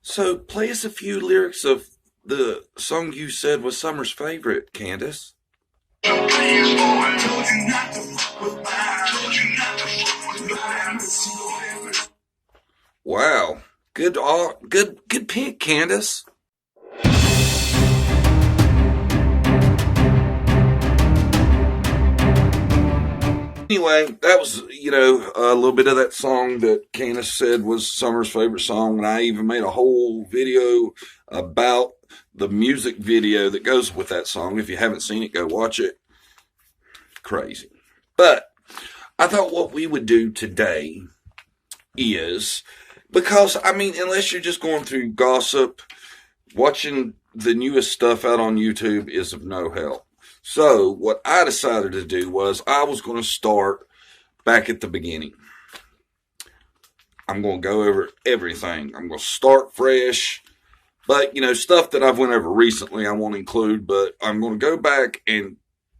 So, play us a few lyrics of the song you said was Summer's favorite, Candace. Wow, good pick, Candace. Anyway, that was a little bit of that song that Candace said was Summer's favorite song, and I even made a whole video about the music video that goes with that song. If you haven't seen it, go watch it. Crazy. But I thought what we would do today is, because I mean, unless you're just going through gossip, watching the newest stuff out on YouTube is of no help. So what I decided to do was I was going to start back at the beginning. I'm going to go over everything. I'm going to start fresh. But, stuff that I've went over recently I won't include, but I'm going to go back and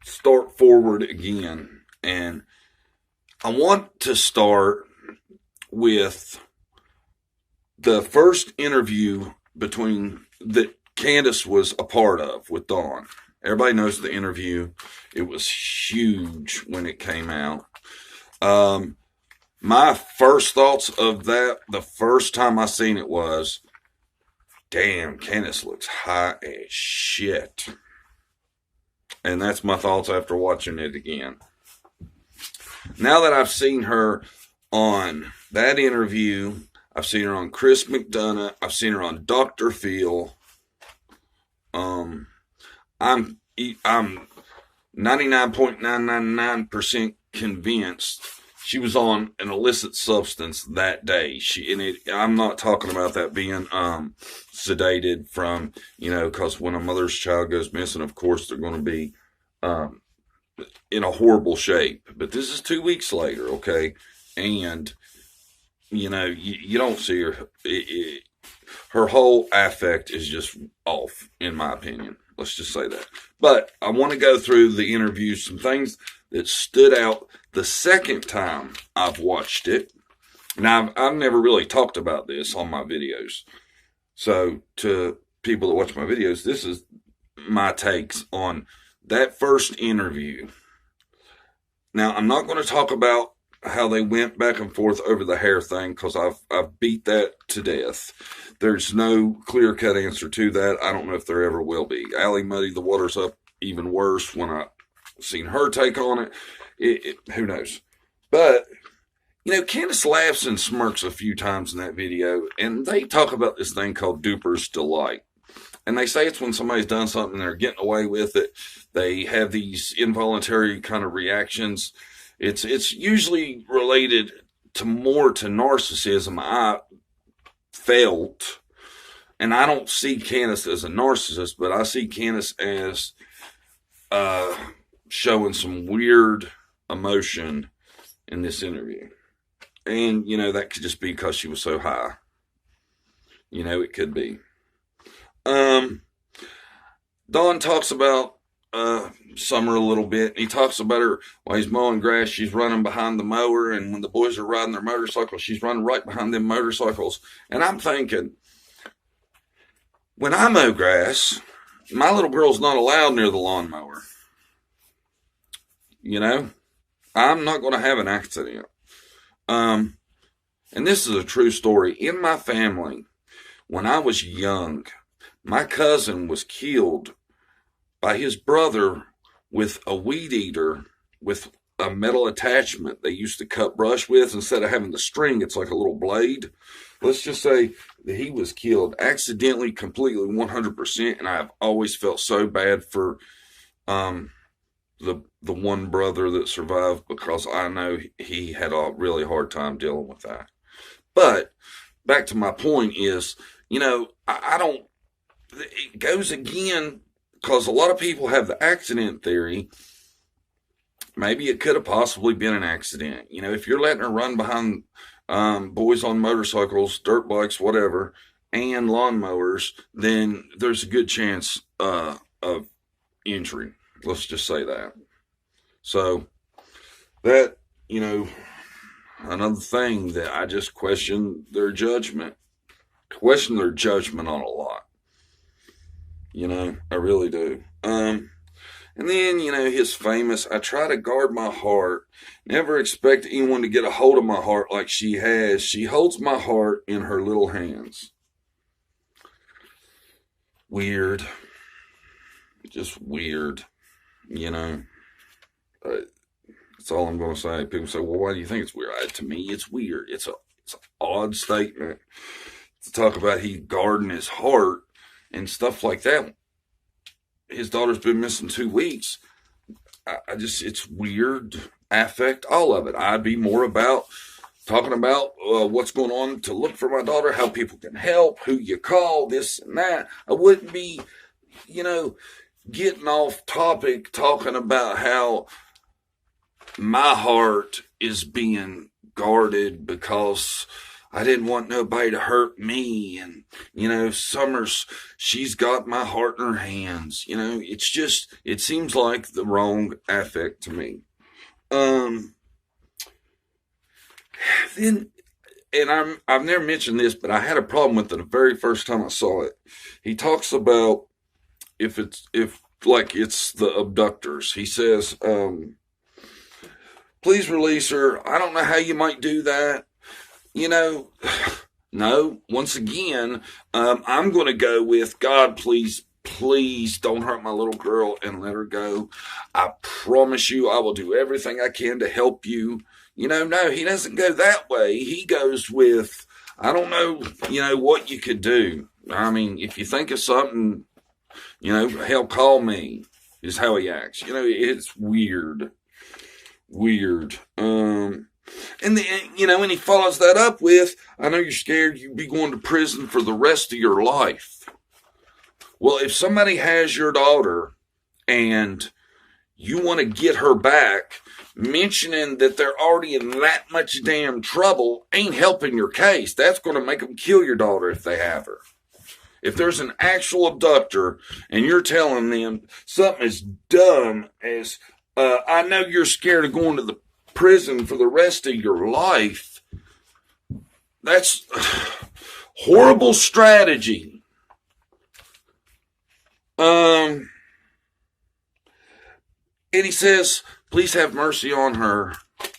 start forward again. And I want to start with the first interview that Candace was a part of with Dawn. Everybody knows the interview. It was huge when it came out. My first thoughts of that, the first time I seen it was, damn, Candace looks high as shit. And that's my thoughts after watching it again. Now that I've seen her on that interview, I've seen her on Chris McDonough, I've seen her on Dr. Phil. I'm 99.999% convinced she was on an illicit substance that day. I'm not talking about that being sedated from, because when a mother's child goes missing, of course they're going to be in a horrible shape. But this is 2 weeks later, okay? And, you don't see her. Her whole affect is just off, in my opinion. Let's just say that. But I want to go through the interview, some things that stood out the second time I've watched it. Now, I've never really talked about this on my videos. So to people that watch my videos, this is my takes on that first interview. Now, I'm not going to talk about how they went back and forth over the hair thing, because I've beat that to death. There's no clear-cut answer to that. I don't know if there ever will be. Allie muddied the waters up even worse when I seen her take on it. Who knows? But, Candace laughs and smirks a few times in that video, and they talk about this thing called duper's delight. And they say it's when somebody's done something and they're getting away with it. They have these involuntary kind of reactions. It's usually related more to narcissism, I felt. And I don't see Candace as a narcissist, but I see Candace as showing some weird emotion in this interview. And, that could just be because she was so high. It could be. Don talks about Summer a little bit. He talks about her while he's mowing grass. She's running behind the mower, and when the boys are riding their motorcycles, she's running right behind them motorcycles. And I'm thinking, when I mow grass, my little girl's not allowed near the lawnmower. I'm not going to have an accident. And this is a true story. In my family, when I was young, my cousin was killed by his brother with a weed eater with a metal attachment they used to cut brush with. Instead of having the string, it's like a little blade. Let's just say that he was killed accidentally, completely, 100%. And I've always felt so bad for the one brother that survived, because I know he had a really hard time dealing with that. But back to my point is, I don't, it goes again, because a lot of people have the accident theory. Maybe it could have possibly been an accident. If you're letting her run behind boys on motorcycles, dirt bikes, whatever, and lawnmowers, then there's a good chance of injury. Let's just say that. So that, another thing that I just question their judgment. question their judgment on a lot. You know, I really do. And then, you know, his famous, I try to guard my heart, never expect anyone to get a hold of my heart like she has. She holds my heart in her little hands. Weird. Just weird, you know. That's all I'm going to say. People say, well, why do you think it's weird? To me, it's weird. It's an odd statement to talk about he guarding his heart and stuff like that. His daughter's been missing 2 weeks. It's weird affect, all of it. I'd be more about talking about what's going on to look for my daughter, how people can help, who you call, this and that. I wouldn't be, you know, getting off topic talking about how my heart is being guarded because I didn't want nobody to hurt me. And, you know, Summers, she's got my heart in her hands. You know, it's just, it seems like the wrong affect to me. Then, and I've never mentioned this, but I had a problem with it the very first time I saw it. He talks about if it's the abductors. He says, please release her. I don't know how you might do that. You know, no, once again, I'm going to go with God, please don't hurt my little girl and let her go. I promise you I will do everything I can to help you. You know, no, he doesn't go that way. He goes with, I don't know, you know, what you could do. I mean, if you think of something, you know, hell, call me, is how he acts. You know, it's weird. And then, you know, and he follows that up with, I know you're scared you'll be going to prison for the rest of your life. Well, if somebody has your daughter and you want to get her back, mentioning that they're already in that much damn trouble ain't helping your case. That's going to make them kill your daughter if they have her. If there's an actual abductor and you're telling them something as dumb as, I know you're scared of going to the prison for the rest of your life, that's horrible strategy. And he says, please have mercy on her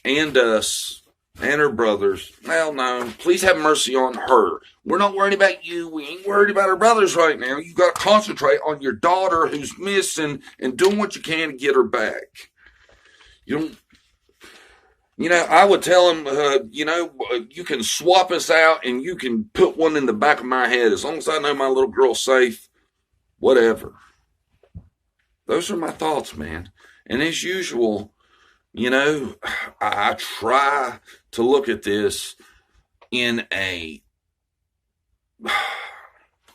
and us and her brothers. Well, no, please have mercy on her. We're not worried about you. We ain't worried about her brothers right now. You got to concentrate on your daughter who's missing and doing what you can to get her back. You know, I would tell him, you know, you can swap us out and you can put one in the back of my head. As long as I know my little girl's safe, whatever. Those are my thoughts, man. And as usual, you know, I try to look at this in a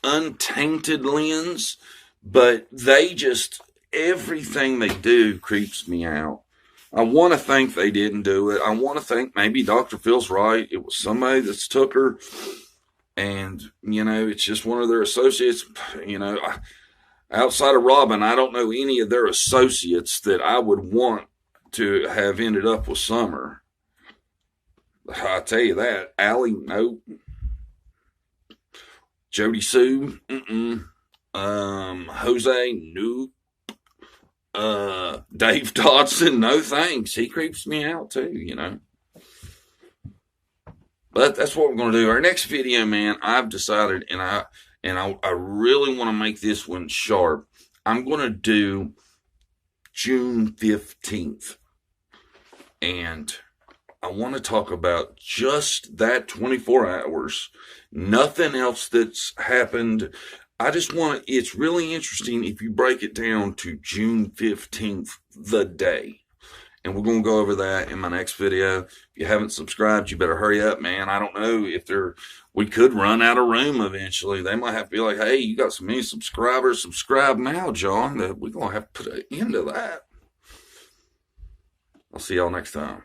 untainted lens, but everything they do creeps me out. I want to think they didn't do it. I want to think maybe Dr. Phil's right. It was somebody that's took her, and, you know, it's just one of their associates. You know, outside of Robin, I don't know any of their associates that I would want to have ended up with Summer. I tell you that. Allie, nope. Jody Sue, Jose, nope. Dave Dodson, no thanks. He creeps me out too, you know. But that's what we're going to do. Our next video, man, I've decided, and I really want to make this one sharp. I'm going to do June 15th. And I want to talk about just that 24 hours. Nothing else that's happened. It's really interesting if you break it down to June 15th, the day. And we're going to go over that in my next video. If you haven't subscribed, you better hurry up, man. I don't know if we could run out of room eventually. They might have to be like, hey, you got so many subscribers. Subscribe now, John. We're going to have to put an end to that. I'll see y'all next time.